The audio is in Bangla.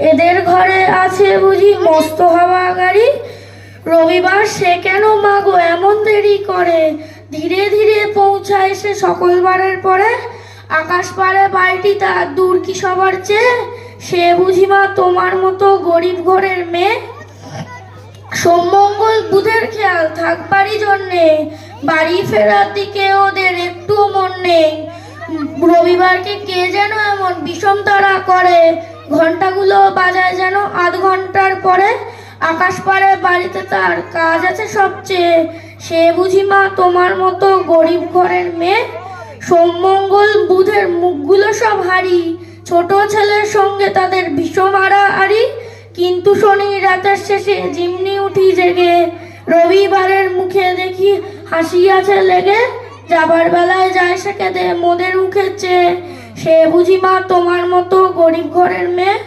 এদের ঘরে আছে বুঝি মস্ত হাওয়া গাড়ি। রবিবার সে কেন মা গো এমন দেরি করে? ধীরে ধীরে পৌঁছায় সে সকল বারের পরে। আকাশ পারে বাড়িটি তার দূর কি সবার চেয়ে? সে বুঝি মা তোমার মতো গরিব ঘরের মেয়ে। সোমমঙ্গল বুধের খেয়াল থাকবারই জন্যে বাড়ি ফেরার দিকে ওদের একটু মন নেই। রবিবারকে কে যেন এমন বিষম তাড়া করে, ঘন্টাগুলো বাজায় যেন আধ ঘন্টার পরে। আকাশ পারে বাড়িতে তার কাজ আছে সবচেয়ে, সে বুঝি মা তোমার মতো গরিব ঘরের মেয়ে। সোমমঙ্গল বুধের মুখগুলো সব হারি, ছোট ছেলের সঙ্গে তাদের ভীষণ হারাহারি। কিন্তু শনি রাতের শেষে যেমনি উঠি জেগে, রবিবারের মুখে দেখি হাসি আছে লেগে। যাবার বেলায় যায় সে কেঁদে মোদের মুখের চেয়ে, সে বুঝি মা তোমার মতো গরিব ঘরের মেয়ে।